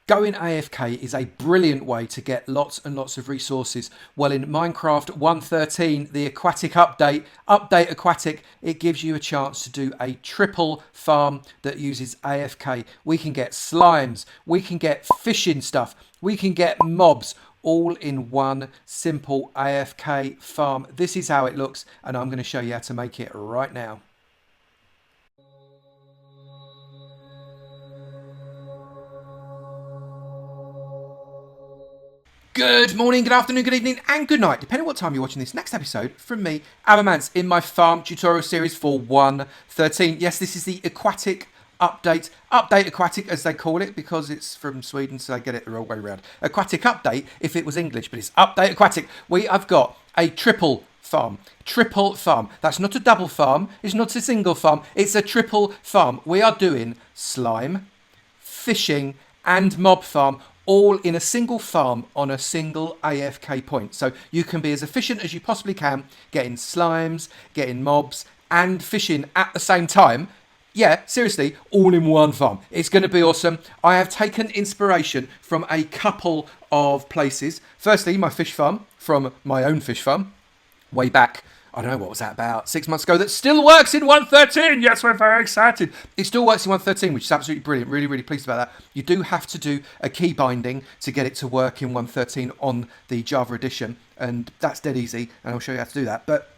Going AFK is a brilliant way to get lots and lots of resources. Well, in Minecraft 1.13, the Aquatic Update Aquatic, it gives you a chance to do a triple farm that uses AFK. We can get slimes, we can get fishing stuff, we can get mobs, all in one simple AFK farm. This is how it looks, and I'm going to show you how to make it right now. Good morning, good afternoon, good evening, and good night, depending on what time you're watching this next episode from me, Avomance, in my farm tutorial series for 1.13. Yes, this is the Aquatic Update Aquatic, as they call it, because it's from Sweden, so they get it the wrong way around. Aquatic Update, if it was English, but it's Update Aquatic. We have got a triple farm. Triple farm. That's not a double farm. It's not a single farm. It's a triple farm. We are doing slime, fishing, and mob farm, all in a single farm on a single AFK point. So you can be as efficient as you possibly can, getting slimes, getting mobs, and fishing at the same time. Yeah, seriously, all in one farm. It's going to be awesome. I have taken inspiration from a couple of places. Firstly, my fish farm, from my own fish farm, way back, I don't know, what was that, about 6 months ago, that still works in 1.13. Yes, we're very excited. It still works in 1.13, which is absolutely brilliant. Really, really pleased about that. You do have to do a key binding to get it to work in 1.13 on the Java edition, and that's dead easy, and I'll show you how to do that. But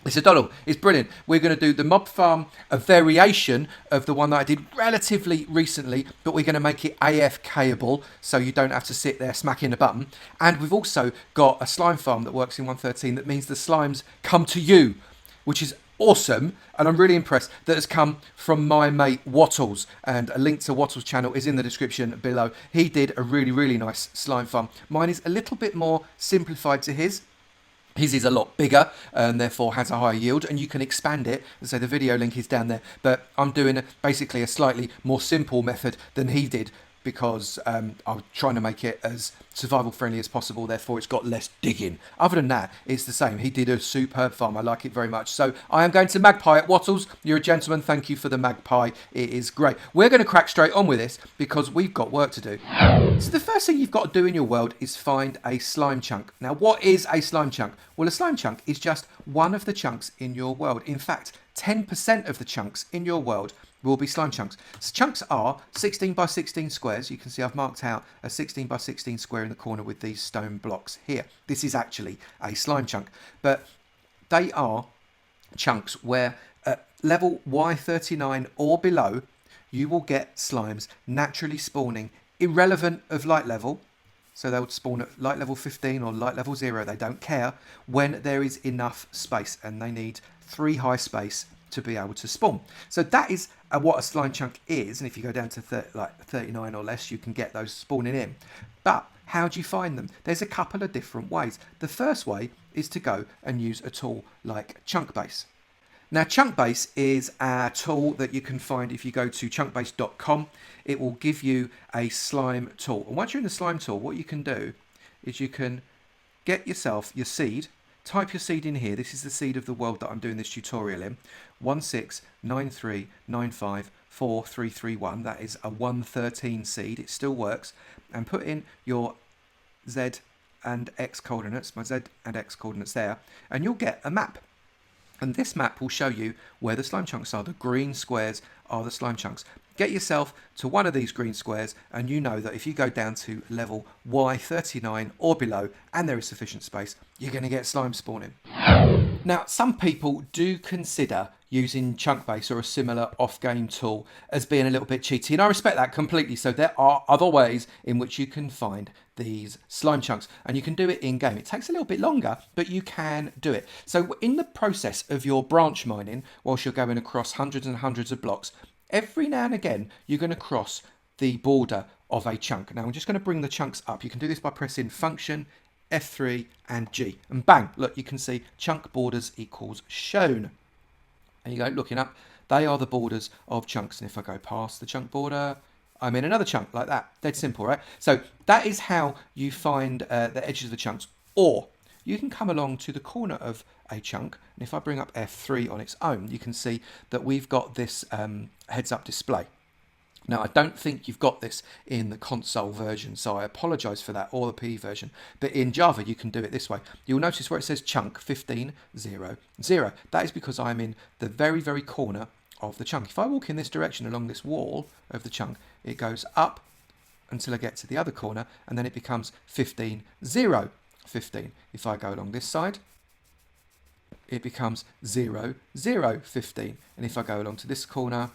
it's a doddle. It's brilliant. We're going to do the mob farm, a variation of the one that I did relatively recently, but we're going to make it AFKable so you don't have to sit there smacking a button. And we've also got a slime farm that works in 1.13 that means the slimes come to you, which is awesome. And I'm really impressed that has come from my mate Wattles, and a link to Wattles' channel is in the description below. He did a really, really nice slime farm. Mine is a little bit more simplified to his. His is a lot bigger and therefore has a higher yield, and you can expand it. So the video link is down there, but I'm doing basically a slightly more simple method than he did, because I'm trying to make it as survival friendly as possible, therefore it's got less digging. Other than that, it's the same. He did a superb farm. I like it very much. So I am going to Magpie at Wattles. You're a gentleman. Thank you for the Magpie. It is great. We're going to crack straight on with this because we've got work to do. So the first thing you've got to do in your world is find a slime chunk. Now, what is a slime chunk? Well, a slime chunk is just one of the chunks in your world. In fact, 10% of the chunks in your world will be slime chunks. So chunks are 16 by 16 squares. You can see I've marked out a 16 by 16 square in the corner with these stone blocks here. This is actually a slime chunk, but they are chunks where at level Y39 or below, you will get slimes naturally spawning, irrelevant of light level. So they'll spawn at light level 15 or light level 0. They don't care, when there is enough space, and they need 3 high space to be able to spawn. So that is what a slime chunk is, and if you go down to 39 or less, you can get those spawning in. But how do you find them? There's a couple of different ways. The first way is to go and use a tool like Chunkbase. Now, Chunkbase is a tool that you can find if you go to chunkbase.com. It will give you a slime tool, and once you're in the slime tool, what you can do is you can get yourself your seed. Type your seed in here. This is the seed of the world that I'm doing this tutorial in. 16939543331. That is a 113 seed. It still works. And put in your Z and X coordinates, my Z and X coordinates there, and you'll get a map. And this map will show you where the slime chunks are. The green squares are the slime chunks. Get yourself to one of these green squares, and you know that if you go down to level Y39 or below, and there is sufficient space, you're going to get slime spawning. Now, some people do consider using Chunkbase or a similar off-game tool as being a little bit cheaty, and I respect that completely. So there are other ways in which you can find these slime chunks, and you can do it in-game. It takes a little bit longer, but you can do it. So in the process of your branch mining, whilst you're going across hundreds and hundreds of blocks, every now and again, you're going to cross the border of a chunk. Now, I'm just going to bring the chunks up. You can do this by pressing Function, F3 and G. And bang, look, you can see chunk borders equals shown. There you go, looking up. They are the borders of chunks. And if I go past the chunk border, I'm in another chunk like that. Dead simple, right? So that is how you find the edges of the chunks. Or you can come along to the corner of a chunk, and if I bring up F3 on its own, you can see that we've got this heads up display. Now, I don't think you've got this in the console version, so I apologise for that, or the P version. But in Java, you can do it this way. You'll notice where it says chunk 1500. That is because I'm in the very, very corner of the chunk. If I walk in this direction along this wall of the chunk, it goes up until I get to the other corner, and then it becomes 15. If I go along this side, it becomes 15. And if I go along to this corner,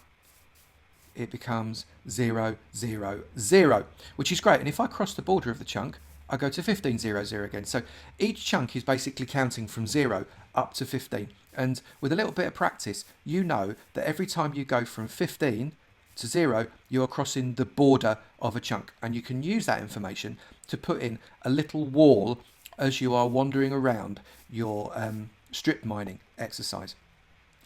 it becomes 000, which is great. And if I cross the border of the chunk, I go to 1500 again. So each chunk is basically counting from 0 up to 15. And with a little bit of practice, you know that every time you go from 15 to 0, you're crossing the border of a chunk. And you can use that information to put in a little wall as you are wandering around your strip mining exercise.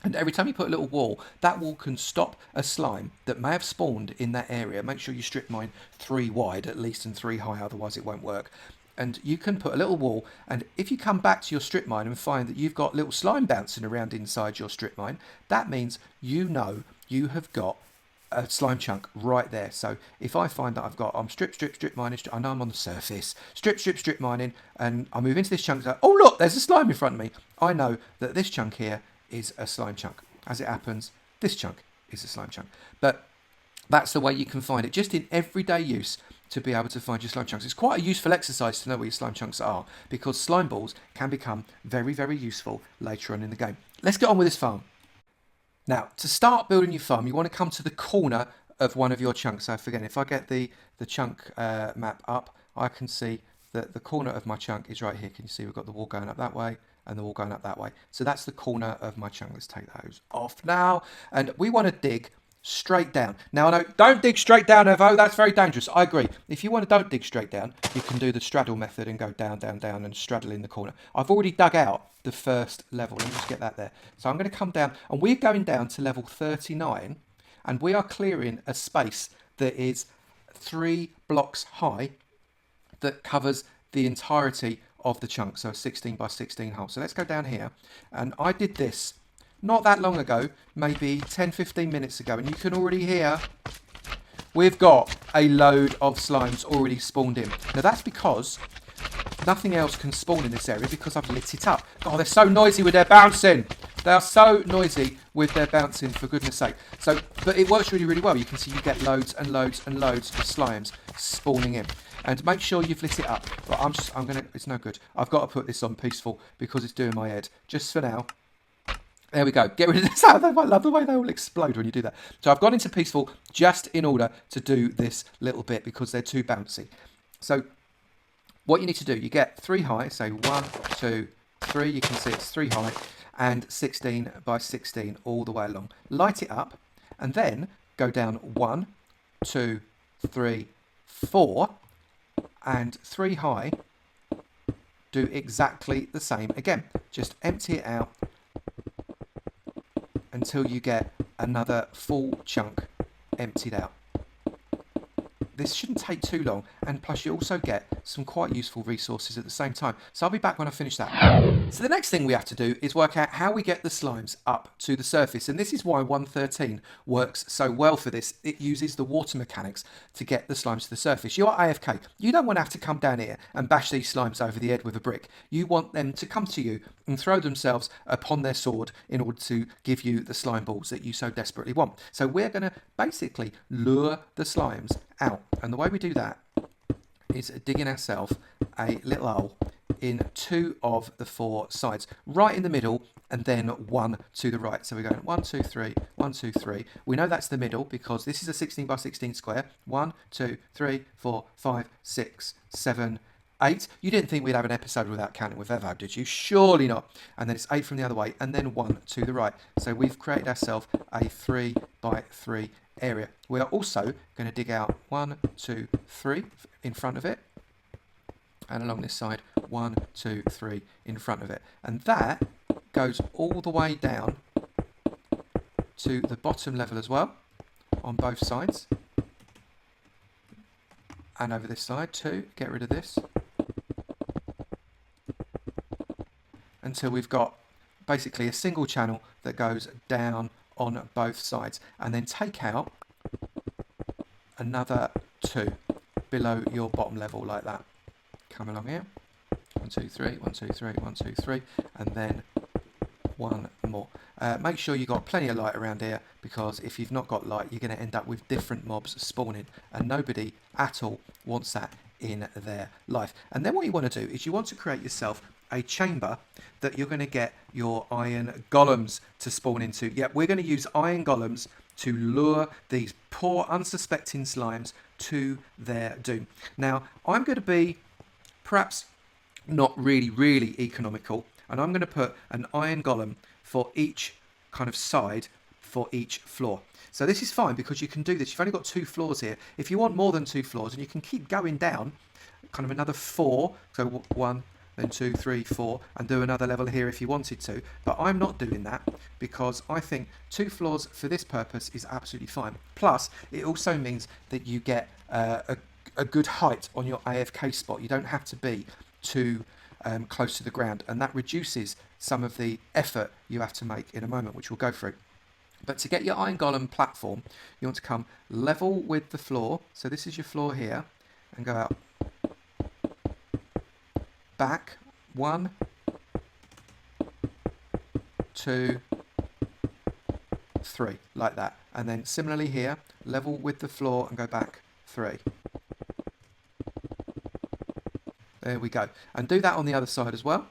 And every time you put a little wall, that wall can stop a slime that may have spawned in that area. Make sure you strip mine 3 wide at least and 3 high, otherwise it won't work. And you can put a little wall, and if you come back to your strip mine and find that you've got little slime bouncing around inside your strip mine, that means you know you have got a slime chunk right there. So if I find that I'm strip mining, I know I'm on the surface, strip mining, and I move into this chunk, oh look, there's a slime in front of me. I know that this chunk here is a slime chunk. As it happens, this chunk is a slime chunk. But that's the way you can find it, just in everyday use, to be able to find your slime chunks. It's quite a useful exercise to know where your slime chunks are, because slime balls can become very, very useful later on in the game. Let's get on with this farm. Now, to start building your farm, you want to come to the corner of one of your chunks. So again, if I get the chunk map up, I can see that the corner of my chunk is right here. Can you see we've got the wall going up that way and the wall going up that way? So that's the corner of my chunk. Let's take those off now. And we want to dig straight down. Now, I know, don't dig straight down, Evo. That's very dangerous. I agree. If you want to don't dig straight down, you can do the straddle method and go down, down, down and straddle in the corner. I've already dug out the first level. Let me just get that there. So I'm going to come down, and we're going down to level 39, and we are clearing a space that is 3 blocks high that covers the entirety of the chunk, so a 16 by 16 hole. So let's go down here, and I did this not that long ago, maybe 10-15 minutes ago, and you can already hear we've got a load of slimes already spawned in. Now that's because nothing else can spawn in this area because I've lit it up. Oh, they're so noisy with their bouncing. They are so noisy with their bouncing, for goodness sake. So, but it works really, really well. You can see you get loads and loads and loads of slimes spawning in. And make sure you've lit it up. But it's no good. I've got to put this on peaceful because it's doing my head. Just for now. There we go. Get rid of this. I love the way they all explode when you do that. So I've gone into peaceful just in order to do this little bit because they're too bouncy. So what you need to do, you get 3 high. So 1, 2, 3. You can see it's 3 high and 16 by 16 all the way along. Light it up and then go down 1, 2, 3, 4 and 3 high. Do exactly the same again. Just empty it out until you get another full chunk emptied out. This shouldn't take too long, and plus you also get some quite useful resources at the same time. So I'll be back when I finish that. So the next thing we have to do is work out how we get the slimes up to the surface, and this is why 1.13 works so well for this. It uses the water mechanics to get the slimes to the surface. You are AFK. You don't want to have to come down here and bash these slimes over the head with a brick. You want them to come to you and throw themselves upon their sword in order to give you the slime balls that you so desperately want. So we're going to basically lure the slimes out, and the way we do that is digging ourselves a little hole in 2 of the 4 sides, right in the middle, and then 1 to the right. So we're going 1, 2, 3, 1, 2, 3. We know that's the middle because this is a 16 by 16 square. 1, 2, 3, 4, 5, 6, 7, 8. You didn't think we'd have an episode without counting with Evo, did you? Surely not. And then it's 8 from the other way, and then 1 to the right. So we've created ourselves a 3 by 3 area. We are also going to dig out 1, 2, 3 in front of it, and along this side 1, 2, 3 in front of it, and that goes all the way down to the bottom level as well on both sides, and over this side too. Get rid of this until we've got basically a single channel that goes down on both sides, and then take out another 2 below your bottom level like that. Come along here. 1, 2, 3, 1, 2, 3, 1, 2, 3, and then 1 more. Make sure you've got plenty of light around here, because if you've not got light, you're going to end up with different mobs spawning, and nobody at all wants that in their life. And then what you want to do is you want to create yourself a chamber that you're going to get your iron golems to spawn into. Yep, we're going to use iron golems to lure these poor unsuspecting slimes to their doom. Now, I'm going to be perhaps not really economical, and I'm going to put an iron golem for each kind of side for each floor. So this is fine because you can do this. You've only got 2 floors here. If you want more than 2 floors, and you can keep going down, kind of another 4, so 1, then 2, 3, 4, and do another level here if you wanted to. But I'm not doing that because I think 2 floors for this purpose is absolutely fine. Plus, it also means that you get a good height on your AFK spot. You don't have to be too close to the ground, and that reduces some of the effort you have to make in a moment, which we'll go through. But to get your iron golem platform, you want to come level with the floor. So this is your floor here, and go out back 1, 2, 3, like that. And then similarly here, level with the floor and go back 3. There we go. And do that on the other side as well.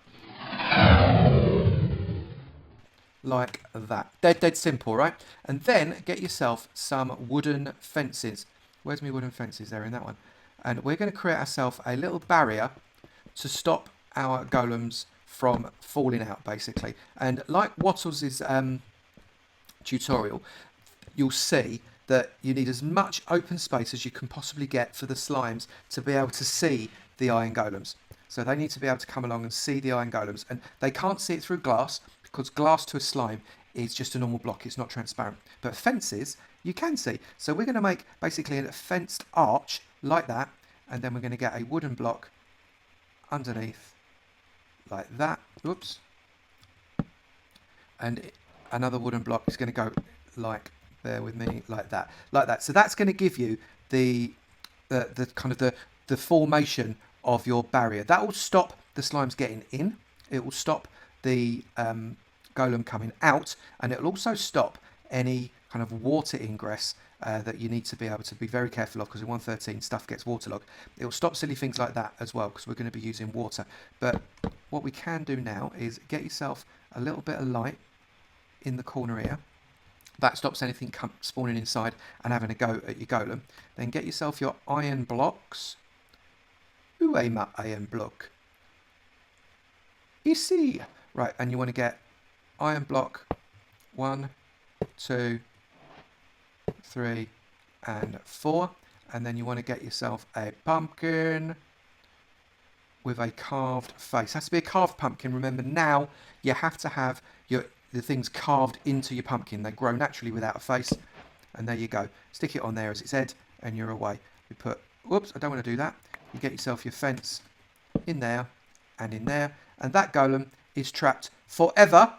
Like that. Dead simple, right? And then get yourself some wooden fences. Where's my wooden fences? They're in that one. And we're going to create ourselves a little barrier to stop our golems from falling out, basically. And like Wattles' tutorial, you'll see that you need as much open space as you can possibly get for the slimes to be able to see the iron golems. So they need to be able to come along and see the iron golems, and they can't see it through glass, because glass to a slime is just a normal block, it's not transparent. But fences you can see. So we're going to make basically a fenced arch like that, and then we're going to get a wooden block underneath like that. Whoops. And another wooden block is going to go like, bear with me, like that. So that's going to give you the kind of the formation of your barrier. That will stop the slimes getting in. It will stop the golem coming out, and it will also stop any kind of water ingress that you need to be able to be very careful of, because in 1.13 stuff gets waterlogged. It will stop silly things like that as well, because we're going to be using water. But what we can do now is get yourself a little bit of light in the corner here. That stops anything spawning inside and having a go at your golem. Then get yourself your iron blocks. Où est ma iron block? Ici. Right, and you want to get iron block 1, 2, 3, and 4. And then you want to get yourself a pumpkin with a carved face. It has to be a carved pumpkin. Remember, now you have to have the things carved into your pumpkin. They grow naturally without a face. And there you go. Stick it on there as its head, and you're away. We put, whoops, I don't want to do that. You get yourself your fence in there and in there, and that golem is trapped forever.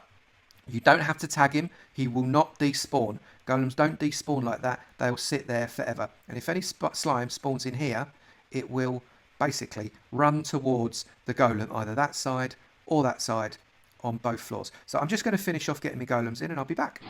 You don't have to tag him. He will not despawn. Golems don't despawn like that. They'll sit there forever. And if any slime spawns in here, it will basically run towards the golem, either that side or that side, on both floors. So I'm just going to finish off getting my golems in, and I'll be back.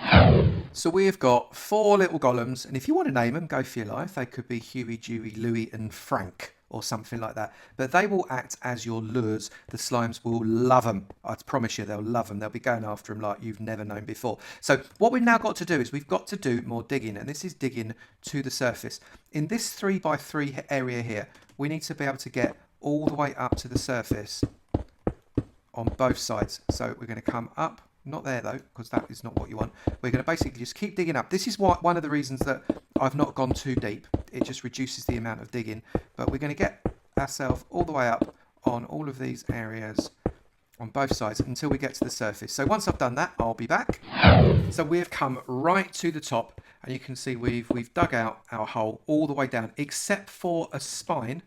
So we've got 4 little golems, and if you want to name them, go for your life. They could be Huey, Dewey, Louie and Frank, or something like that. But they will act as your lures. The slimes will love them. I promise you, they'll love them. They'll be going after them like you've never known before. So what we've now got to do is we've got to do more digging, and this is digging to the surface. In this 3x3 area here, we need to be able to get all the way up to the surface on both sides. So we're going to come up, not there though, because that is not what you want. We're going to basically just keep digging up. This is one of the reasons that I've not gone too deep. It just reduces the amount of digging. But we're going to get ourselves all the way up on all of these areas on both sides until we get to the surface. So once I've done that, I'll be back. So we have come right to the top, and you can see we've dug out our hole all the way down, except for a spine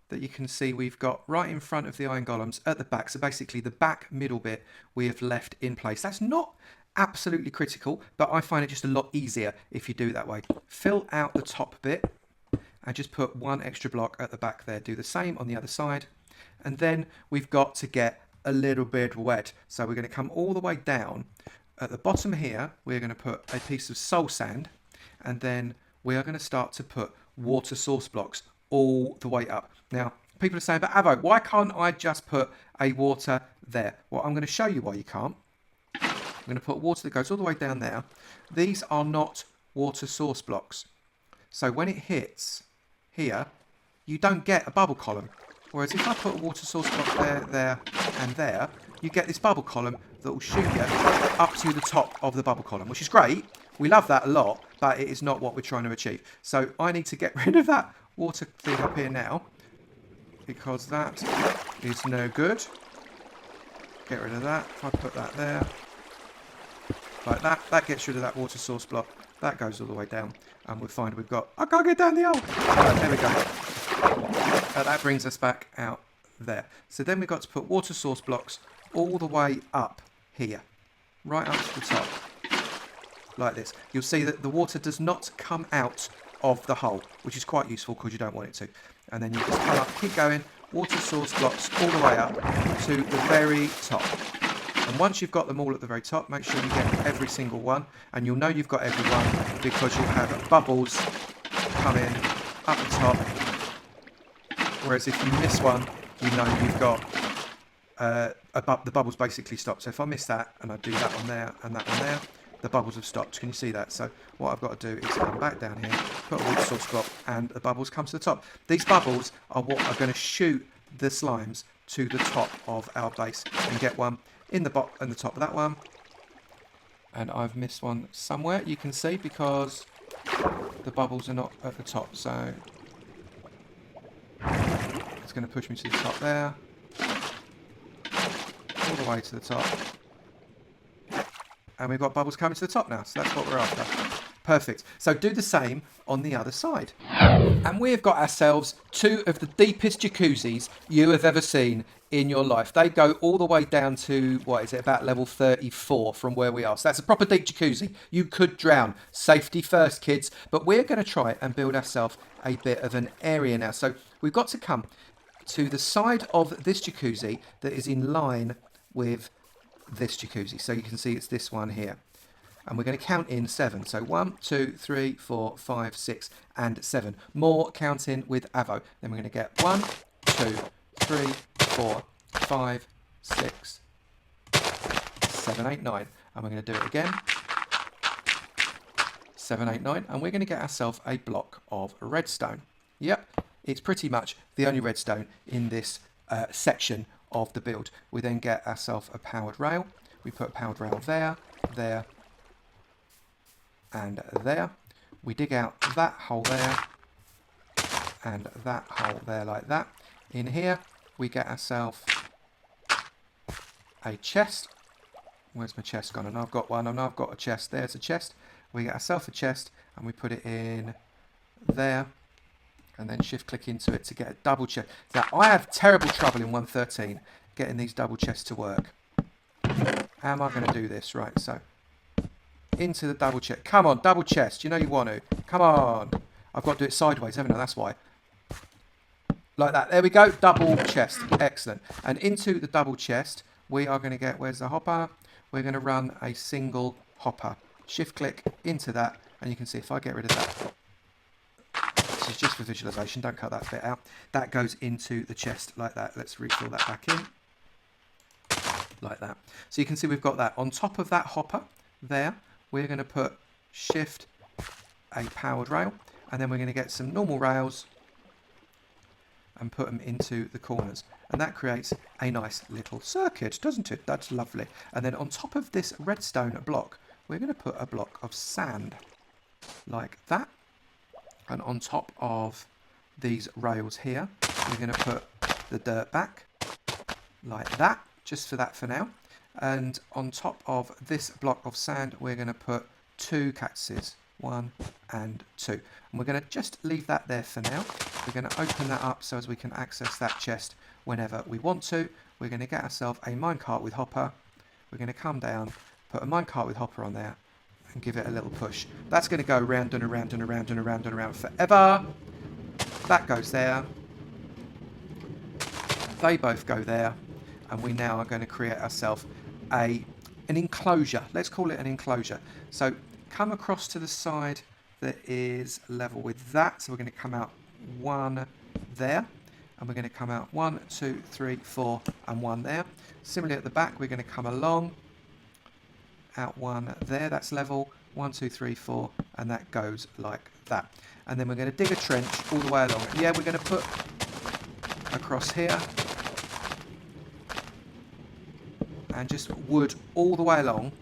that you can see we've got right in front of the iron golems at the back. So basically the back middle bit we have left in place. That's not absolutely critical, but I find it just a lot easier if you do it that way. Fill out the top bit and just put one extra block at the back there. Do the same on the other side. And then we've got to get a little bit wet. So we're going to come all the way down. At the bottom here, we're going to put a piece of soul sand, and then we are going to start to put water source blocks all the way up. Now, people are saying, but Avo, why can't I just put a water there? Well, I'm going to show you why you can't. I'm going to put water that goes all the way down there. These are not water source blocks. So when it hits here, you don't get a bubble column. Whereas if I put a water source block there, there, and there, you get this bubble column that will shoot you up to the top of the bubble column, which is great. We love that a lot, but it is not what we're trying to achieve. So I need to get rid of that water thing up here now, because that is no good. Get rid of that. If I put that there, like that, that gets rid of that water source block. That goes all the way down, and we'll find we've got, I can't get down the hole. Right, there we go. That brings us back out there. So then we've got to put water source blocks all the way up here, right up to the top, like this. You'll see that the water does not come out of the hole, which is quite useful because you don't want it to. And then you just come up, keep going, water source blocks all the way up to the very top. And once you've got them all at the very top, make sure you get every single one. And you'll know you've got every one because you'll have bubbles coming up the top. Whereas if you miss one, you know you've got the bubbles basically stop. So if I miss that and I do that one there and that one there, the bubbles have stopped. Can you see that? So what I've got to do is come back down here, put a water source block, and the bubbles come to the top. These bubbles are what are going to shoot the slimes to the top of our base, and get one in the top of that one. And I've missed one somewhere, you can see, because the bubbles are not at the top. So it's going to push me to the top there, all the way to the top, and we've got bubbles coming to the top now, so that's what we're after. Perfect. So do the same on the other side. And we've got ourselves two of the deepest jacuzzis you have ever seen in your life. They go all the way down to, what is it, about level 34 from where we are. So that's a proper deep jacuzzi. You could drown. Safety first, kids. But we're going to try and build ourselves a bit of an area now. So we've got to come to the side of this jacuzzi that is in line with this jacuzzi. So you can see it's this one here. And we're going to count in 7. So 1, 2, 3, 4, 5, 6, and 7. More counting with Avo. Then we're going to get 1, 2, 3, 4, 5, 6, 7, 8, 9. And we're going to do it again. 7, 8, 9. And we're going to get ourselves a block of redstone. Yep, it's pretty much the only redstone in this section of the build. We then get ourselves a powered rail. We put a powered rail there, there, and there. We dig out that hole there and that hole there, like that. In here we get ourselves a chest. Where's my chest gone? And I've got one, and I've got a chest. There's a chest. We get ourselves a chest and we put it in there, and then shift click into it to get a double chest. Now I have terrible trouble in 1.13 getting these double chests to work. How am I going to do this? Right, so into the double chest. Come on, double chest. You know you want to. Come on. I've got to do it sideways, haven't I? That's why. Like that. There we go. Double chest. Excellent. And into the double chest, we are going to get, where's the hopper? We're going to run a single hopper. Shift click into that, and you can see if I get rid of that. This is just for visualization. Don't cut that bit out. That goes into the chest like that. Let's refill that back in. Like that. So you can see we've got that. On top of that hopper there, we're going to put shift a powered rail, and then we're going to get some normal rails and put them into the corners, and that creates a nice little circuit, doesn't it? That's lovely. And then on top of this redstone block, we're going to put a block of sand like that, and on top of these rails here we're going to put the dirt back like that, just for that for now. And on top of this block of sand, we're going to put 2 cactuses, 1 and 2. And we're going to just leave that there for now. We're going to open that up so as we can access that chest whenever we want to. We're going to get ourselves a minecart with hopper. We're going to come down, put a minecart with hopper on there, and give it a little push. That's going to go round and around and around and around and around forever. That goes there. They both go there. And we now are going to create ourselves an enclosure. Let's call it an enclosure. So come across to the side that is level with that. So we're going to come out one there. And we're going to come out 1, 2, 3, 4, and 1 there. Similarly at the back, we're going to come along, out 1 there, that's level, 1, 2, 3, 4, and that goes like that. And then we're going to dig a trench all the way along. Yeah, we're going to put across here, and just wood all the way along.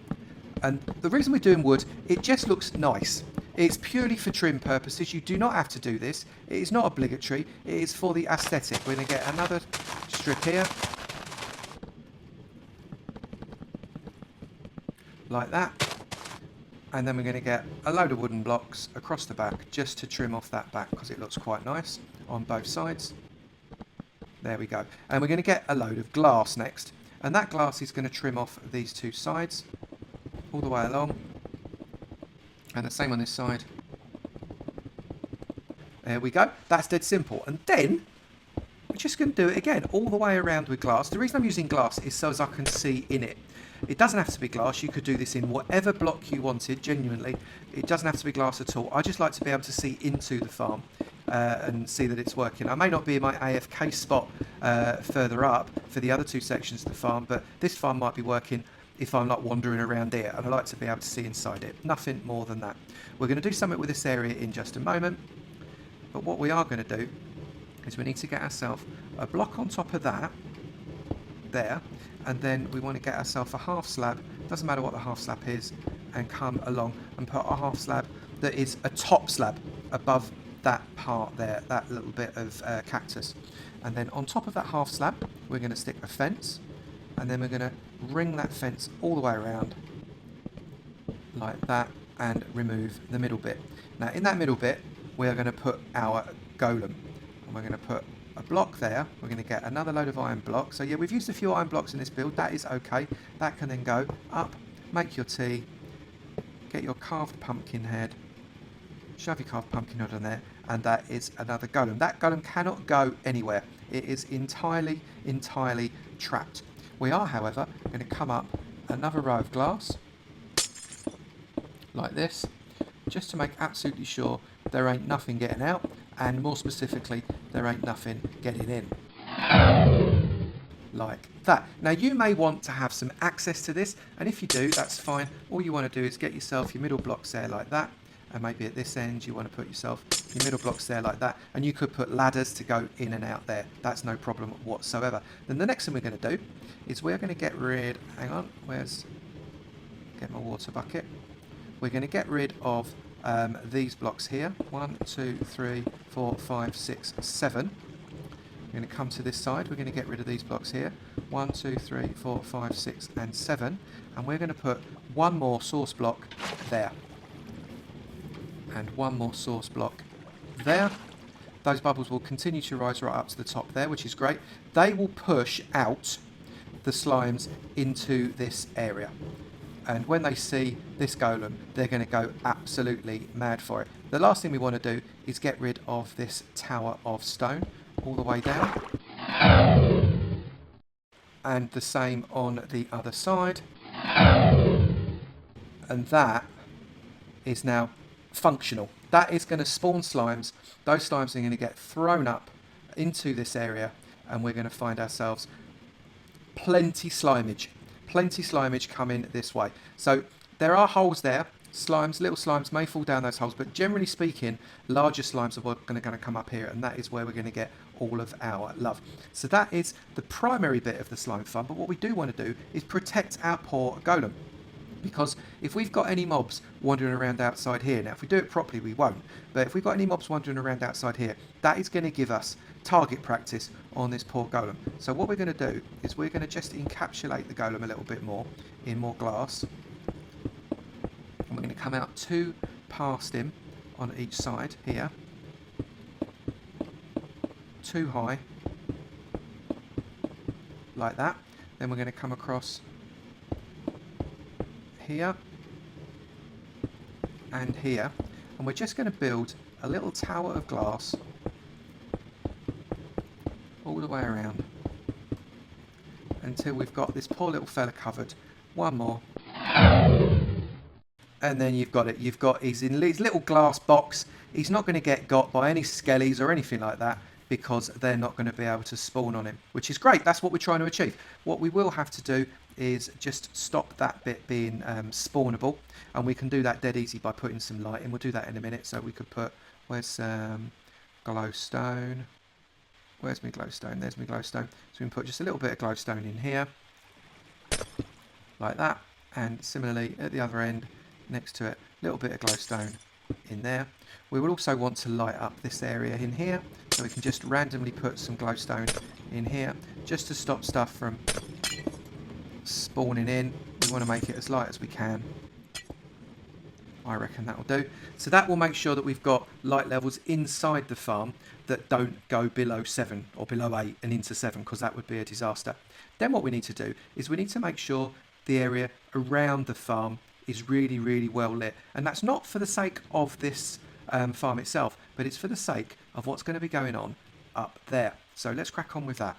And the reason we're doing wood, it just looks nice. It's purely for trim purposes. You do not have to do this. It is not obligatory. It is for the aesthetic. We're going to get another strip here. Like that. And then we're going to get a load of wooden blocks across the back just to trim off that back because it looks quite nice on both sides. There we go. And we're going to get a load of glass next. And that glass is going to trim off these two sides all the way along. And the same on this side. There we go. That's dead simple. And then we're just going to do it again all the way around with glass. The reason I'm using glass is so as I can see in it. It doesn't have to be glass. You could do this in whatever block you wanted, genuinely. It doesn't have to be glass at all. I just like to be able to see into the farm and see that it's working. I may not be in my AFK spot further up for the other two sections of the farm, but this farm might be working if I'm not wandering around here, and I like to be able to see inside it. Nothing more than that. We're going to do something with this area in just a moment, but what we are going to do is we need to get ourselves a block on top of that, there, and then we want to get ourselves a half slab, doesn't matter what the half slab is, and come along and put a half slab that is a top slab above that part there, that little bit of cactus. And then on top of that half slab, we're going to stick a fence, and then we're going to ring that fence all the way around like that and remove the middle bit. Now in that middle bit we are going to put our golem, and we're going to put a block there. We're going to get another load of iron blocks. So yeah, we've used a few iron blocks in this build. That is okay. That can then go up, make your tea, get your carved pumpkin head, shove your carved pumpkin head on there, and that is another golem. That golem cannot go anywhere. It is entirely trapped. We are, however, going to come up another row of glass, like this, just to make absolutely sure there ain't nothing getting out, and more specifically, there ain't nothing getting in. Like that. Now you may want to have some access to this, and if you do, that's fine. All you want to do is get yourself your middle blocks there like that, and maybe at this end you want to put yourself your middle blocks there like that, and you could put ladders to go in and out there. That's no problem whatsoever. Then the next thing we're going to do is we're going to get rid, hang on, get my water bucket. We're going to get rid of these blocks here. 1, 2, 3, 4, 5, 6, 7. We're going to come to this side. We're going to get rid of these blocks here. 1, 2, 3, 4, 5, 6, and 7. And we're going to put one more source block there. And one more source block there. Those bubbles will continue to rise right up to the top there, which is great. They will push out the slimes into this area. And when they see this golem, they're going to go absolutely mad for it. The last thing we want to do is get rid of this tower of stone all the way down. And the same on the other side. And that is now functional. That is going to spawn slimes. Those slimes are going to get thrown up into this area, and we're going to find ourselves plenty slimage coming this way. So there are holes there. Slimes, little slimes may fall down those holes, but generally speaking, larger slimes are going to come up here, and that is where we're going to get all of our love. So that is the primary bit of the slime farm, but what we do want to do is protect our poor golem. Because if we've got any mobs wandering around outside here, now if we do it properly we won't, but if we've got any mobs wandering around outside here, that is going to give us target practice on this poor golem. So what we're going to do is we're going to just encapsulate the golem a little bit more in more glass. And we're going to come out 2 past him on each side here. 2 high. Like that. Then we're going to come across here and here, and we're just going to build a little tower of glass the way around until we've got this poor little fella covered. One more. And then you've got it. He's in his little glass box. He's not going to get got by any skellies or anything like that because they're not going to be able to spawn on him, which is great. That's what we're trying to achieve. What we will have to do is just stop that bit being spawnable, and we can do that dead easy by putting some light in. We'll do that in a minute. So we could put, where's glowstone? Where's my glowstone? There's my glowstone. So we can put just a little bit of glowstone in here, like that. And similarly at the other end, next to it, a little bit of glowstone in there. We will also want to light up this area in here, so we can just randomly put some glowstone in here, just to stop stuff from spawning in. We want to make it as light as we can. I reckon that will do. So that will make sure that we've got light levels inside the farm that don't go below 7 or below 8 and into 7, because that would be a disaster. Then what we need to do is we need to make sure the area around the farm is really, really well lit. And that's not for the sake of this farm itself, but it's for the sake of what's going to be going on up there. So let's crack on with that.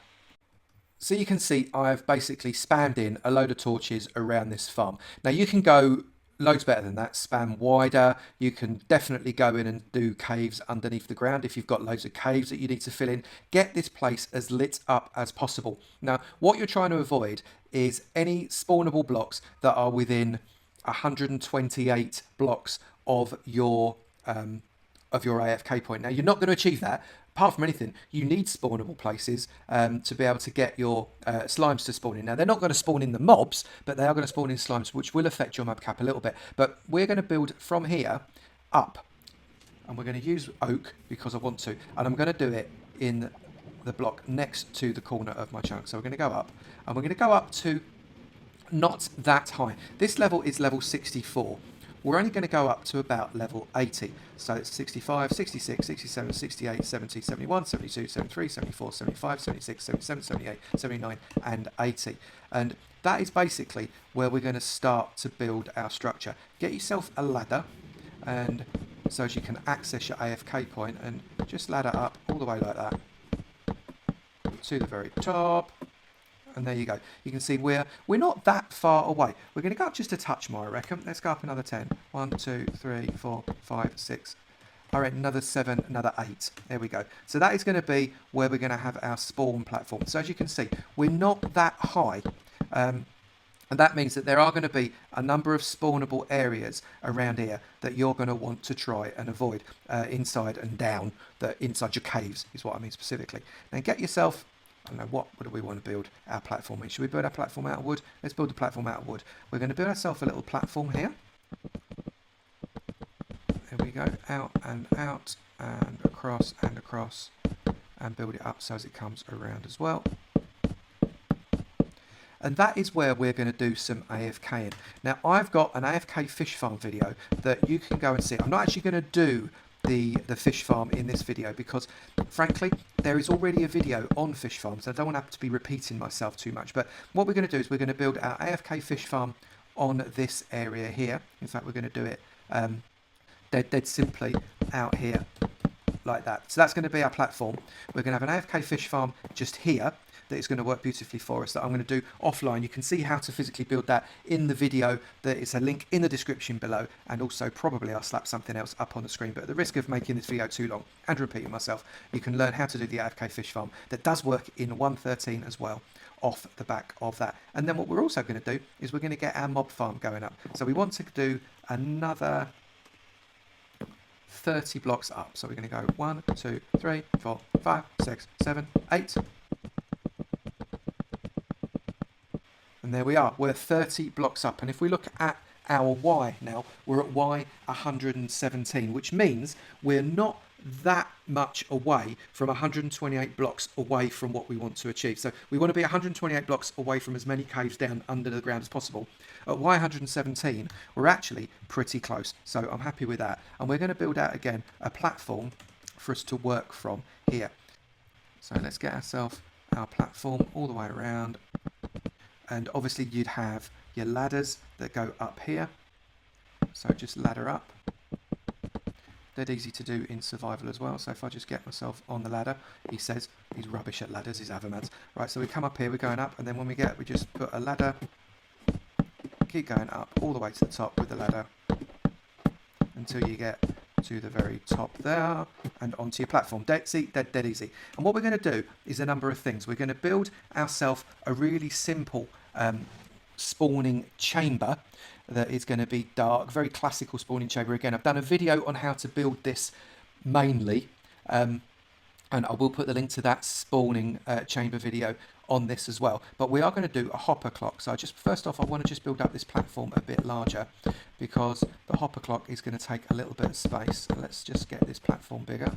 So you can see I've basically spammed in a load of torches around this farm. Now you can go loads better than that, spam wider. You can definitely go in and do caves underneath the ground if you've got loads of caves that you need to fill in. Get this place as lit up as possible. Now what you're trying to avoid is any spawnable blocks that are within 128 blocks of your AFK point. Now you're not going to achieve that. Apart from anything, you need spawnable places to be able to get your slimes to spawn in. Now, they're not going to spawn in the mobs, but they are going to spawn in slimes, which will affect your mob cap a little bit. But we're going to build from here up. And we're going to use oak because I want to. And I'm going to do it in the block next to the corner of my chunk. So we're going to go up. And we're going to go up to not that high. This level is level 64. We're only going to go up to about level 80. So it's 65, 66, 67, 68, 70, 71, 72, 73, 74, 75, 76, 77, 78, 79 and 80. And that is basically where we're going to start to build our structure. Get yourself a ladder, and so as you can access your AFK point, and just ladder up all the way like that to the very top. And there you go. You can see we're not that far away. We're going to go up just a touch more, I reckon. Let's go up another 10. 1, 2, 3, 4, 5, 6. All right, another 7, another 8. There we go. So that is going to be where we're going to have our spawn platform. So as you can see, we're not that high. And that means that there are going to be a number of spawnable areas around here that you're going to want to try and avoid inside and down. Inside your caves is what I mean specifically. Then get yourself... I don't know, what do we want to build our platform in? Should we build our platform out of wood? Let's build the platform out of wood. We're going to build ourselves a little platform here. There we go, out and across and build it up so as it comes around as well. And that is where we're going to do some AFKing. Now I've got an AFK fish farm video that you can go and see. I'm not actually going to do the fish farm in this video because frankly there is already a video on fish farms. I don't want to have to be repeating myself too much, but what we're going to do is we're going to build our AFK fish farm on this area here. In fact, we're going to do it dead simply out here like that. So that's going to be our platform. We're going to have an AFK fish farm just here that is going to work beautifully for us, that I'm going to do offline. You can see how to physically build that in the video. There is a link in the description below, and also probably I'll slap something else up on the screen, but at the risk of making this video too long and repeating myself, you can learn how to do the AFK fish farm that does work in 1.13 as well off the back of that. And then what we're also going to do is we're going to get our mob farm going up. So we want to do another 30 blocks up. So we're going to go 1, 2, 3, 4, 5, 6, 7, 8. And there we are, we're 30 blocks up. And if we look at our Y now, we're at Y 117, which means we're not that much away from 128 blocks away from what we want to achieve. So we want to be 128 blocks away from as many caves down under the ground as possible. At Y 117, we're actually pretty close. So I'm happy with that. And we're going to build out again a platform for us to work from here. So let's get ourselves our platform all the way around. And obviously you'd have your ladders that go up here. So just ladder up. dead easy to do in survival as well. So if I just get myself on the ladder, he says he's rubbish at ladders, he's Avomance. Right, so we come up here, we're going up, and then when we just put a ladder, keep going up all the way to the top with the ladder until you get to the very top there and onto your platform. Dead easy. And what we're going to do is a number of things. We're going to build ourselves a really simple spawning chamber that is going to be dark, very classical spawning chamber. Again, I've done a video on how to build this mainly, and I will put the link to that spawning chamber video on this as well. But we are going to do a hopper clock. So first off, I want to just build up this platform a bit larger because the hopper clock is going to take a little bit of space. Let's just get this platform bigger.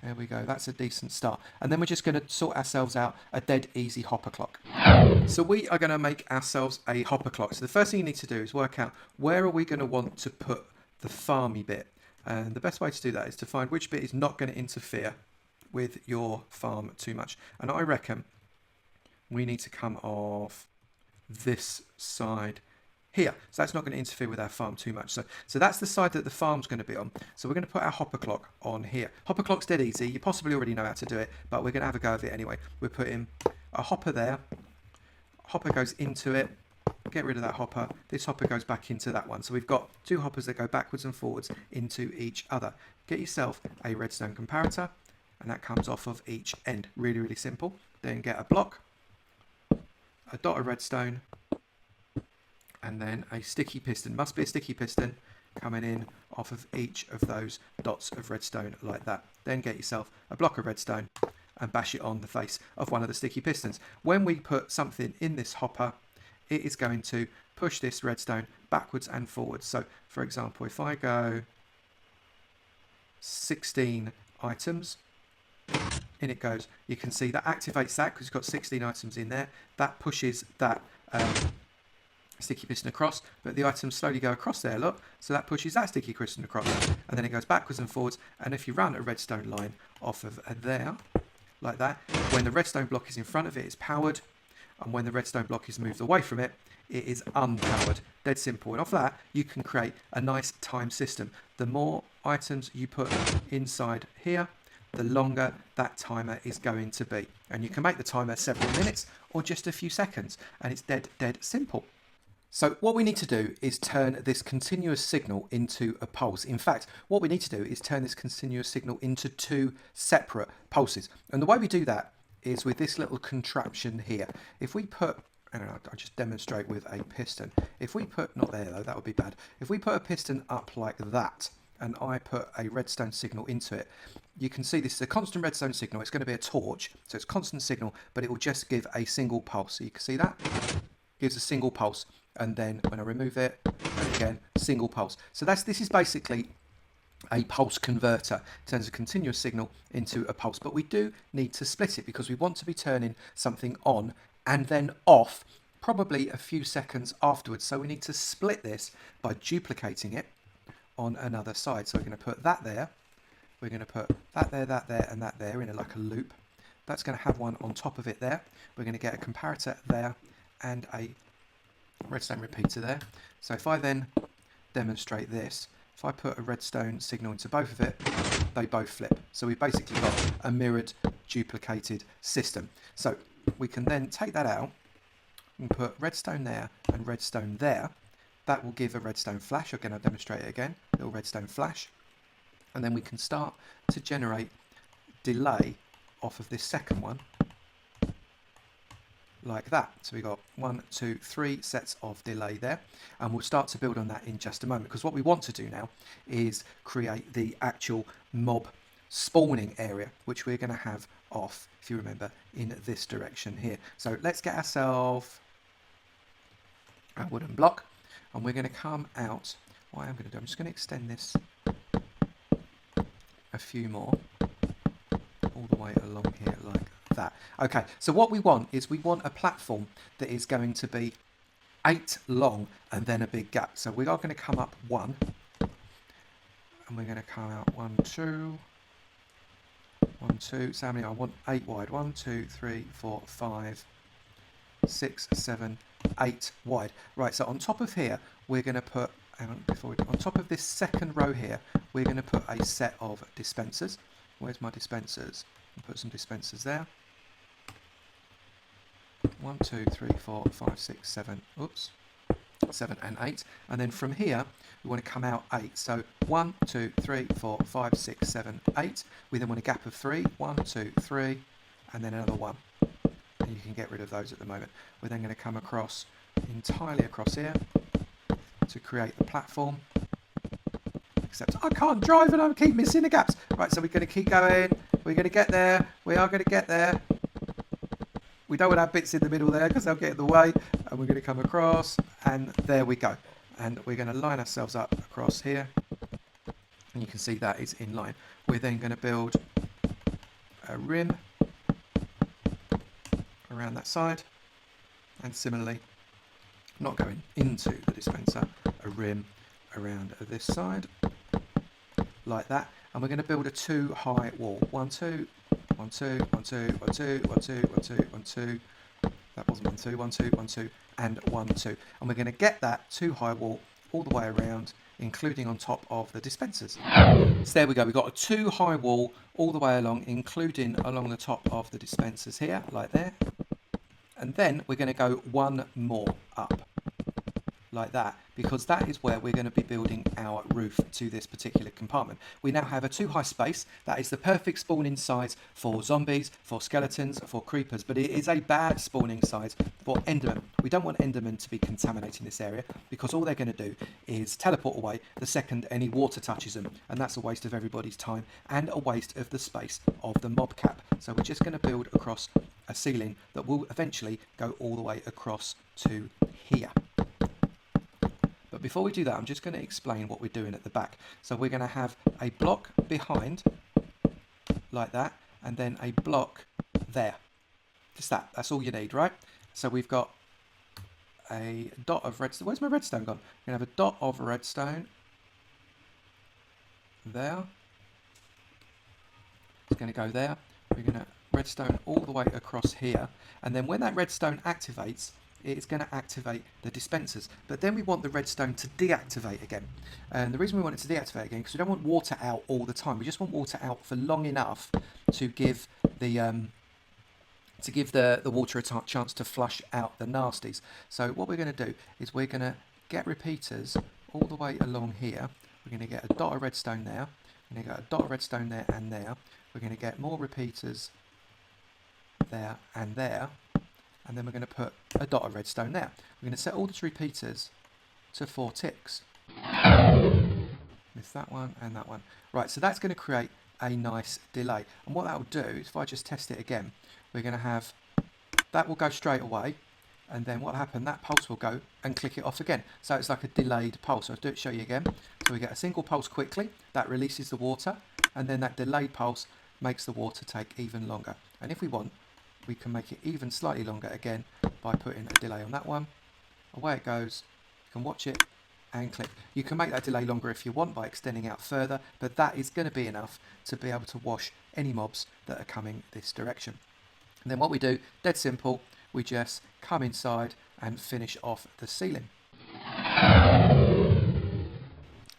There we go, that's a decent start. And then we're just going to sort ourselves out a dead easy hopper clock. So we are going to make ourselves a hopper clock. So the first thing you need to do is work out where are we going to want to put the farmy bit. And the best way to do that is to find which bit is not going to interfere with your farm too much. And I reckon we need to come off this side here. So that's not going to interfere with our farm too much. So that's the side that the farm's going to be on. So we're going to put our hopper clock on here. Hopper clock's dead easy. You possibly already know how to do it, but we're going to have a go of it anyway. We're putting a hopper there. Hopper goes into it. Get rid of that hopper. This hopper goes back into that one. So we've got two hoppers that go backwards and forwards into each other. Get yourself a redstone comparator, and that comes off of each end. Really, really simple. Then get a block, a dot of redstone, and then a sticky piston. Must be a sticky piston coming in off of each of those dots of redstone like that. Then get yourself a block of redstone and bash it on the face of one of the sticky pistons. When we put something in this hopper, it is going to push this redstone backwards and forwards. So for example, if I go 16 items, in it goes. You can see that activates that because it's got 16 items in there. That pushes that sticky piston across, but the items slowly go across there, look. So that pushes that sticky piston across, and then it goes backwards and forwards. And if you run a redstone line off of there, like that, when the redstone block is in front of it, it's powered, and when the redstone block is moved away from it, it is unpowered. Dead simple. And off that, you can create a nice time system. The more items you put inside here, the longer that timer is going to be. And you can make the timer several minutes or just a few seconds, and it's dead simple. So what we need to do is turn this continuous signal into a pulse. In fact, what we need to do is turn this continuous signal into two separate pulses. And the way we do that is with this little contraption here. If we put, I don't know, I'll just demonstrate with a piston. If we put, not there though, that would be bad. If we put a piston up like that, and I put a redstone signal into it, you can see this is a constant redstone signal. It's going to be a torch, so it's constant signal, but it will just give a single pulse. So you can see that gives a single pulse, and then when I remove it, and again, single pulse. So this is basically a pulse converter. It turns a continuous signal into a pulse, but we do need to split it because we want to be turning something on and then off probably a few seconds afterwards. So we need to split this by duplicating it on another side. So we're going to put that there, we're going to put that there, and that there in like a loop. That's going to have one on top of it there. We're going to get a comparator there and a redstone repeater there. So if I then demonstrate this, if I put a redstone signal into both of it, they both flip. So we've basically got a mirrored duplicated system. So we can then take that out and put redstone there and redstone there. That will give a redstone flash. Again, I'll demonstrate it again. Little redstone flash. And then we can start to generate delay off of this second one like that. So we've got 1, 2, 3 sets of delay there, and we'll start to build on that in just a moment, because what we want to do now is create the actual mob spawning area, which we're going to have off, if you remember, in this direction here. So let's get ourselves a wooden block, and we're going to come out. What I'm going to do, I'm just going to extend this a few more all the way along here like that. Okay, so what we want is we want a platform that is going to be 8 long and then a big gap. So we are going to come up 1, and we're going to come out 1, 2, 1, 2. So how many? I want 8 wide. 1, 2, 3, 4, 5, 6, 7, 8 wide. Right, so on top of here we're going to put hang on, on top of this second row here, we're going to put a set of dispensers. Where's my dispensers? I'll put some dispensers there. 1, 2, 3, 4, 5, 6, 7. Oops. 7 and 8, and then from here we want to come out 8. So 1, 2, 3, 4, 5, 6, 7, 8. We then want a gap of 3. 1, 2, 3, and then another 1. And you can get rid of those at the moment. We're then going to come across entirely across here to create the platform. Except I can't drive and I keep missing the gaps. Right, so we're going to keep going. We're going to get there. We are going to get there. We don't want to have bits in the middle there because they'll get in the way. And we're going to come across, and there we go. And we're going to line ourselves up across here. And you can see that is in line. We're then going to build a rim around that side. And similarly, not going into the dispenser, a rim around this side. Like that. And we're going to build a 2 high wall. 1, 2, 1, 2, 1, 2, 1, 2, 1, 2, 1, 2, 1, 2. That wasn't 1, 2, 1, 2, 1, 2, and 1, 2. And we're going to get that 2 high wall all the way around, including on top of the dispensers. So there we go. We've got a 2 high wall all the way along, including along the top of the dispensers here, like there. And then we're going to go 1 more up, like that, because that is where we're going to be building our roof to this particular compartment. We now have a 2 high space. That is the perfect spawning size for zombies, for skeletons, for creepers, but it is a bad spawning size for endermen. We don't want endermen to be contaminating this area, because all they're going to do is teleport away the second any water touches them, and that's a waste of everybody's time and a waste of the space of the mob cap. So we're just going to build across a ceiling that will eventually go all the way across to here. But before we do that, I'm just going to explain what we're doing at the back. So we're going to have a block behind, like that, and then a block there. Just that. That's all you need, right? So we've got a dot of redstone. Where's my redstone gone? We're going to have a dot of redstone there. It's going to go there. We're going to redstone all the way across here. And then when that redstone activates, it's going to activate the dispensers. But then we want the redstone to deactivate again. And the reason we want it to deactivate again, because we don't want water out all the time. We just want water out for long enough to give the water a chance to flush out the nasties. So what we're going to do is we're going to get repeaters all the way along here. We're going to get a dot of redstone there. We're going to get a dot of redstone there and there. We're going to get more repeaters there and there. And then we're going to put a dot of redstone there. We're going to set all the repeaters to 4 ticks. Miss that one and that one. Right, so that's going to create a nice delay. And what that will do is, if I just test it again, we're going to have, that will go straight away. And then what will happen, that pulse will go and click it off again. So it's like a delayed pulse. So I'll show you again. So we get a single pulse quickly. That releases the water. And then that delayed pulse makes the water take even longer. And if we want, we can make it even slightly longer again by putting a delay on that one. Away it goes. You can watch it and click. You can make that delay longer if you want by extending out further, but that is going to be enough to be able to wash any mobs that are coming this direction. And then what we do, dead simple, we just come inside and finish off the ceiling.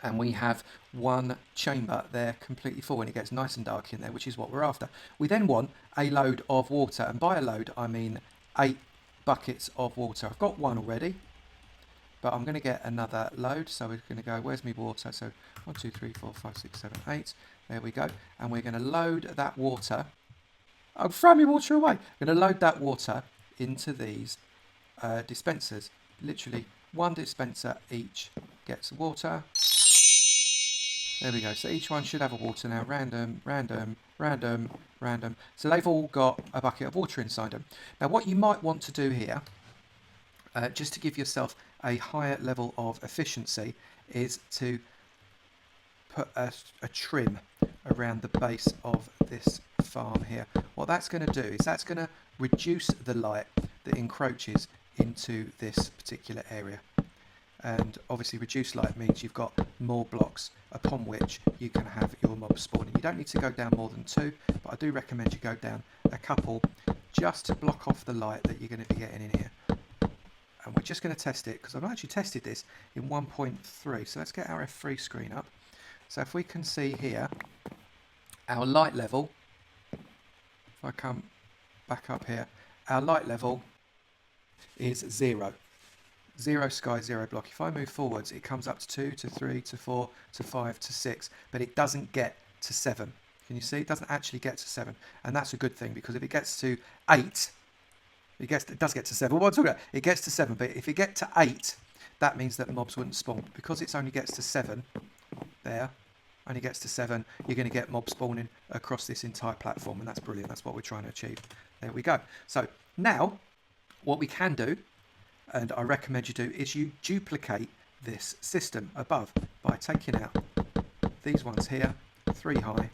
And we have 1 chamber there completely full, and it gets nice and dark in there, which is what we're after. We then want a load of water, and by a load I mean 8 buckets of water. I've got 1 already, but I'm going to get another load. So we're going to go, where's my water? So 1, 2, 3, 4, 5, 6, 7, 8. There we go. And we're going to load that water. I'll throw my water away. I'm going to load that water into these dispensers. Literally 1 dispenser each gets water. There we go. So each one should have a water now. Random, random, random, random. So they've all got a bucket of water inside them. Now what you might want to do here, just to give yourself a higher level of efficiency, is to put a trim around the base of this farm here. What that's going to do is that's going to reduce the light that encroaches into this particular area. And obviously reduced light means you've got more blocks upon which you can have your mobs spawning. You don't need to go down more than 2, but I do recommend you go down a couple just to block off the light that you're going to be getting in here. And we're just going to test it, because I've actually tested this in 1.3. So let's get our F3 screen up. So if we can see here, our light level, if I come back up here, our light level is 0. 0 sky, 0 block. If I move forwards, it comes up to 2, to 3, to 4, to 5, to 6, but it doesn't get to 7. Can you see? It doesn't actually get to 7, and that's a good thing, because if it gets to 8, it does get to 7. What am I talking about? It gets to 7, but if it gets to 8, that means that the mobs wouldn't spawn. Because it only gets to 7, there, only gets to 7, you're going to get mobs spawning across this entire platform, and that's brilliant. That's what we're trying to achieve. There we go. So now, what we can do, and I recommend you do, is you duplicate this system above by taking out these ones here, 3 high,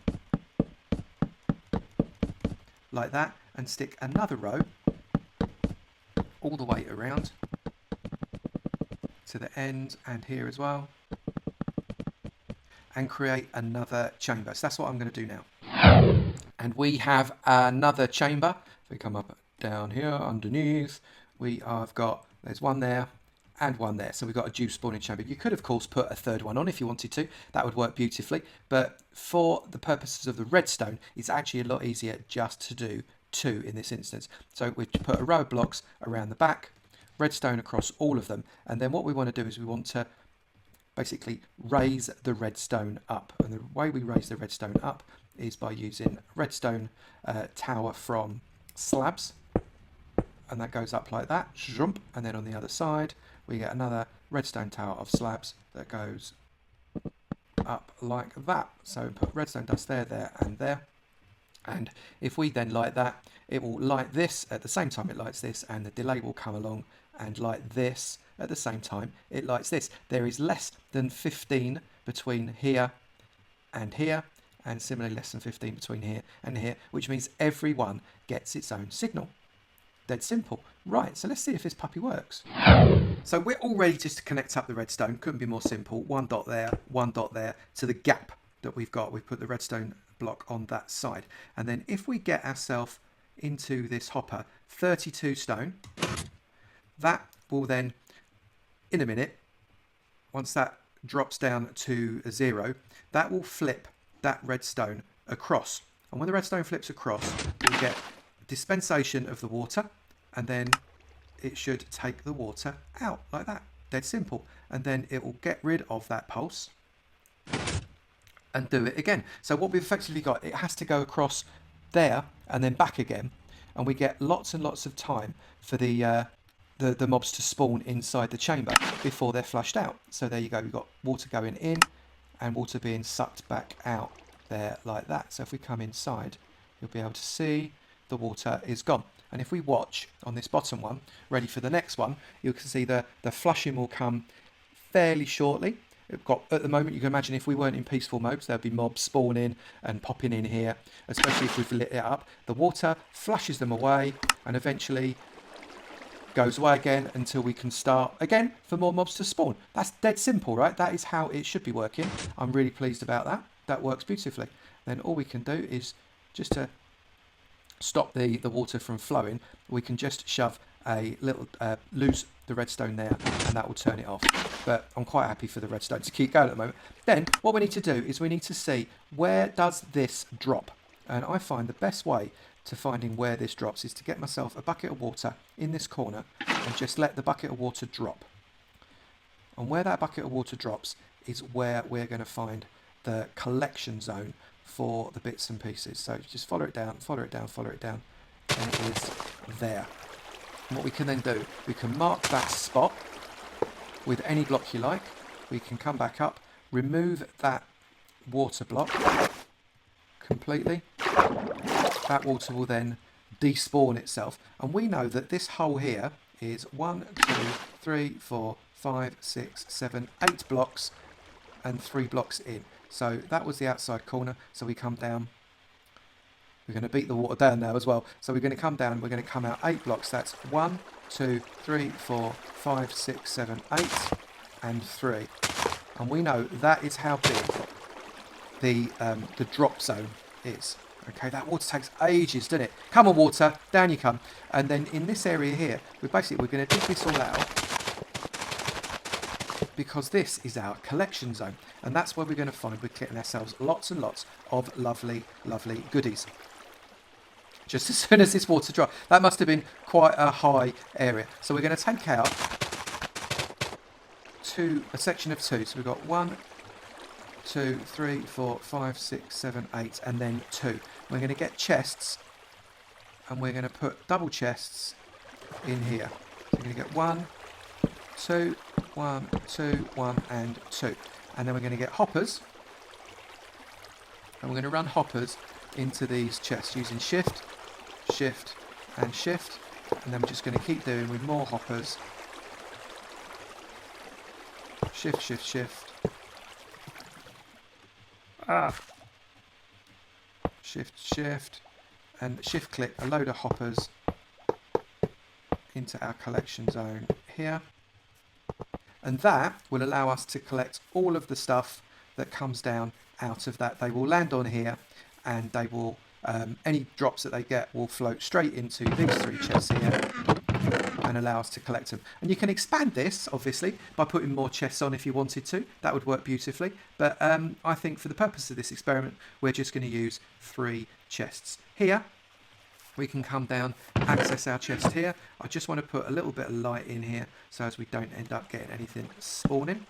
like that, and stick another row all the way around to the end and here as well, and create another chamber. So that's what I'm going to do now. And we have another chamber. If we come up down here underneath, we have got, there's one there and one there. So we've got a dew spawning chamber. You could, of course, put a third one on if you wanted to. That would work beautifully. But for the purposes of the redstone, it's actually a lot easier just to do 2 in this instance. So we put a row of blocks around the back, redstone across all of them. And then what we want to do is we want to basically raise the redstone up. And the way we raise the redstone up is by using redstone tower from slabs. And that goes up like that, and then on the other side we get another redstone tower of slabs that goes up like that. So put redstone dust there, there and there, and if we then light that, it will light this at the same time it lights this, and the delay will come along and light this at the same time it lights this. There is less than 15 between here and here, and similarly less than 15 between here and here, which means everyone gets its own signal. Dead simple. Right, so let's see if this puppy works. So we're all ready just to connect up the redstone. Couldn't be more simple. 1 dot there, 1 dot there to the gap that we've got. We've put the redstone block on that side. And then if we get ourselves into this hopper, 32 stone, that will then, in a minute, once that drops down to 0, that will flip that redstone across. And when the redstone flips across, we'll get dispensation of the water, and then it should take the water out like that. Dead simple. And then it will get rid of that pulse and do it again. So what we've effectively got, it has to go across there and then back again, and we get lots and lots of time for the mobs to spawn inside the chamber before they're flushed out. So there you go, we've got water going in and water being sucked back out there like that. So if we come inside, you'll be able to see the water is gone. And if we watch on this bottom one, ready for the next one, you can see the flushing will come fairly shortly. We've got, at the moment, you can imagine if we weren't in peaceful modes, there'd be mobs spawning and popping in here, especially if we've lit it up. The water flushes them away and eventually goes away again until we can start again for more mobs to spawn. That's dead simple, right? That is how it should be working. I'm really pleased about that. That works beautifully. Then all we can do is just to stop the water from flowing, we can just shove a little, lose the redstone there, and that will turn it off. But I'm quite happy for the redstone to keep going at the moment. Then what we need to do is we need to see, where does this drop? And I find the best way to finding where this drops is to get myself a bucket of water in this corner and just let the bucket of water drop. And where that bucket of water drops is where we're going to find the collection zone for the bits and pieces. So just follow it down, follow it down, follow it down, and it is there. And what we can then do, we can mark that spot with any block you like. We can come back up, remove that water block completely. That water will then despawn itself. And we know that this hole here is 1, 2, 3, 4, 5, 6, 7, 8 blocks and 3 blocks in. So that was the outside corner. So we come down. We're going to beat the water down now as well. So we're going to come down. We're going to come out 8 blocks. That's 1, 2, 3, 4, 5, 6, 7, 8, and 3. And we know that is how big the drop zone is. Okay, that water takes ages, doesn't it? Come on, water, down you come. And then in this area here, we're going to dig this all out. because this is our collection zone, and that's where we're going to find we're getting ourselves lots and lots of lovely, lovely goodies. Just as soon as this water dry, that must have been quite a high area. So we're going to take out a section of 2. So we've got 1, 2, 3, 4, 5, 6, 7, 8, and then 2. We're going to get chests, and we're going to put double chests in here. So we're going to get 1, 2, 1, 2, 1, and 2. And then we're going to get hoppers, and we're going to run hoppers into these chests using shift, shift, and shift. And then we're just going to keep doing with more hoppers. Shift, shift, shift. Shift, shift, and shift click a load of hoppers into our collection zone here. And that will allow us to collect all of the stuff that comes down out of that. They will land on here, and they will any drops that they get will float straight into these 3 chests here and allow us to collect them. And you can expand this obviously by putting more chests on if you wanted to. That would work beautifully, but I think for the purpose of this experiment we're just going to use 3 chests. Here we can come down, access our chest here. I just want to put a little bit of light in here so as we don't end up getting anything spawning,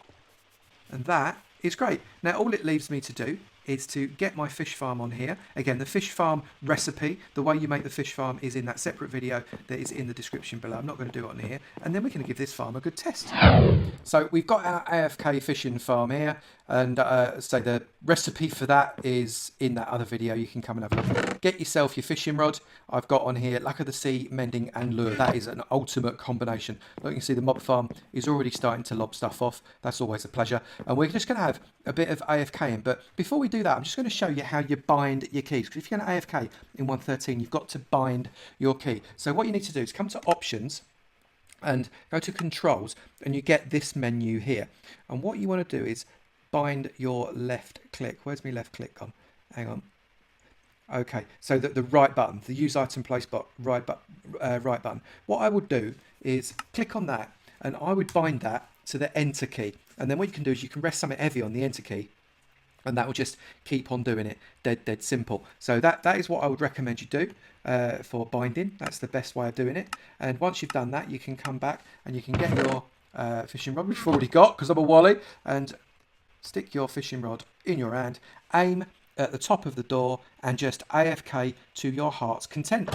and that is great. Now all it leaves me to do is to get my fish farm on here. Again, the fish farm recipe, the way you make the fish farm, is in that separate video that is in the description below. I'm not going to do it on here. And then we're going to give this farm a good test. So we've got our AFK fishing farm here, and so the recipe for that is in that other video. You can come and have a look. Get yourself your fishing rod. I've got on here luck of the sea, mending, and lure. That is an ultimate combination. Look, you can see the mob farm is already starting to lob stuff off. That's always a pleasure. And we're just going to have a bit of AFKing. But before we do that, I'm just going to show you how you bind your keys. Because if you're going to AFK in 1.13, you've got to bind your key. So what you need to do is come to options and go to controls, and you get this menu here. And what you want to do is bind your left click. Where's my left click gone? Hang on. Okay, so the right button, the use item place right button. What I would do is click on that, and I would bind that to the enter key. And then what you can do is you can rest something heavy on the enter key, and that will just keep on doing it. Dead simple. So that is what I would recommend you do for binding. That's the best way of doing it. And once you've done that, you can come back and you can get your fishing rod, which you've already got because I'm a wally, and stick your fishing rod in your hand, aim at the top of the door, and just AFK to your heart's content.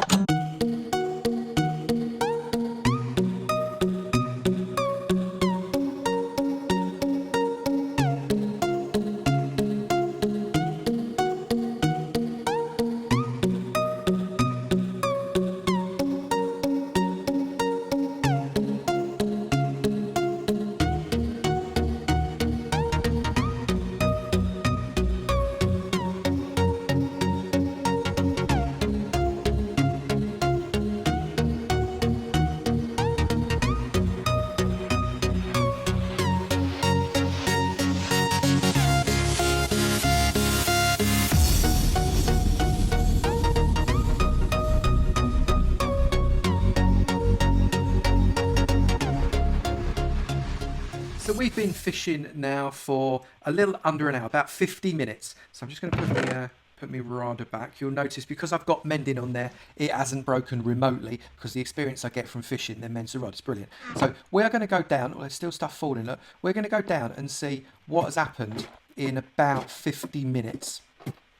So we've been fishing now for a little under an hour, about 50 minutes. So I'm just going to put me rod back. You'll notice because I've got mending on there, it hasn't broken remotely, because the experience I get from fishing then mends the rod. It's brilliant. So we're going to go down. Well, there's still stuff falling. Look, we're going to go down and see what has happened in about 50 minutes.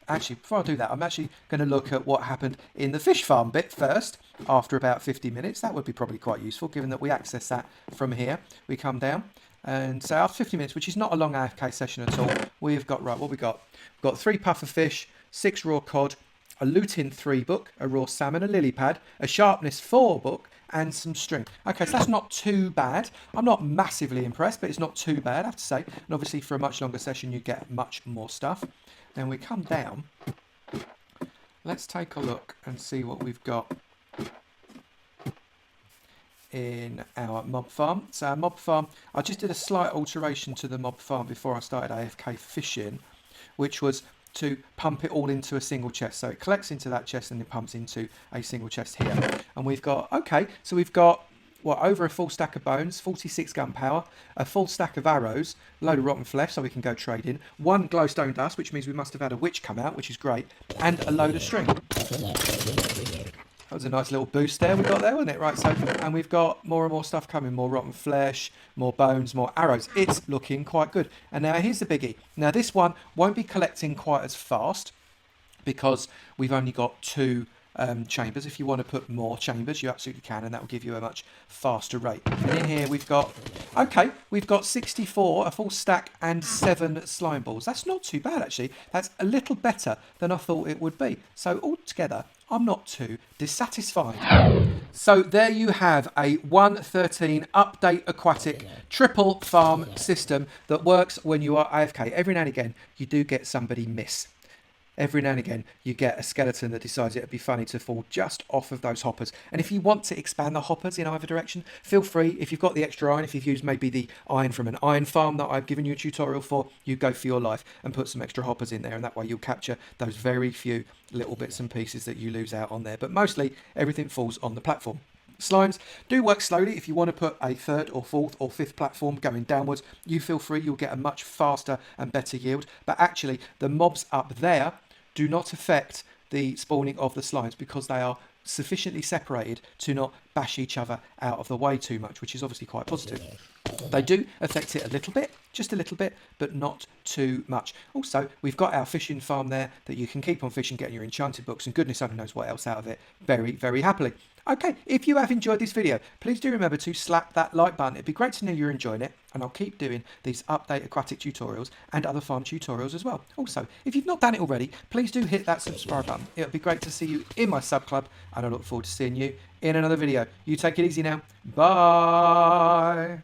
Actually, before I do that, I'm actually going to look at what happened in the fish farm bit first after about 50 minutes. That would be probably quite useful, given that we access that from here. We come down. And so after 50 minutes, which is not a long AFK session at all, we've got, right, what we got? We've got 3 puffer fish, 6 raw cod, a lutein 3 book, a raw salmon, a lily pad, a sharpness 4 book, and some string. Okay, so that's not too bad. I'm not massively impressed, but it's not too bad, I have to say. And obviously for a much longer session, you get much more stuff. Then we come down. Let's take a look and see what we've got in our mob farm. So our mob farm, I just did a slight alteration to the mob farm before I started AFK fishing, which was to pump it all into a single chest. So it collects into that chest and it pumps into a single chest here. And we've got, okay, so we've got over a full stack of bones, 46 gunpowder, a full stack of arrows, a load of rotten flesh so we can go trading, 1 glowstone dust, which means we must have had a witch come out, which is great, and a load of string. That was a nice little boost there we got there, wasn't it? Right, so, and we've got more and more stuff coming, more rotten flesh, more bones, more arrows. It's looking quite good. And now here's the biggie. Now this one won't be collecting quite as fast because we've only got 2 chambers. If you want to put more chambers, you absolutely can, and that will give you a much faster rate. And in here we've got, we've got 64, a full stack, and 7 slime balls. That's not too bad, actually. That's a little better than I thought it would be. So altogether, I'm not too dissatisfied. So there you have a 1.13 Update Aquatic triple farm system that works when you are AFK. Every now and again, you do get somebody miss. Every now and again, you get a skeleton that decides it would be funny to fall just off of those hoppers. And if you want to expand the hoppers in either direction, feel free. If you've got the extra iron, if you've used maybe the iron from an iron farm that I've given you a tutorial for, you go for your life and put some extra hoppers in there. And that way you'll capture those very few little bits and pieces that you lose out on there. But mostly everything falls on the platform. Slimes do work slowly. If you want to put a 3rd or 4th or 5th platform going downwards, you feel free. You'll get a much faster and better yield. But actually, the mobs up there do not affect the spawning of the slimes because they are sufficiently separated to not bash each other out of the way too much, which is obviously quite positive. They do affect it a little bit, just a little bit, but not too much. Also, we've got our fishing farm there that you can keep on fishing, getting your enchanted books, and goodness only knows what else out of it very, very happily. Okay, if you have enjoyed this video, please do remember to slap that like button. It'd be great to know you're enjoying it, and I'll keep doing these Update Aquatic tutorials and other farm tutorials as well. Also, if you've not done it already, please do hit that subscribe button. It would be great to see you in my sub club, and I look forward to seeing you in another video. You take it easy now. Bye.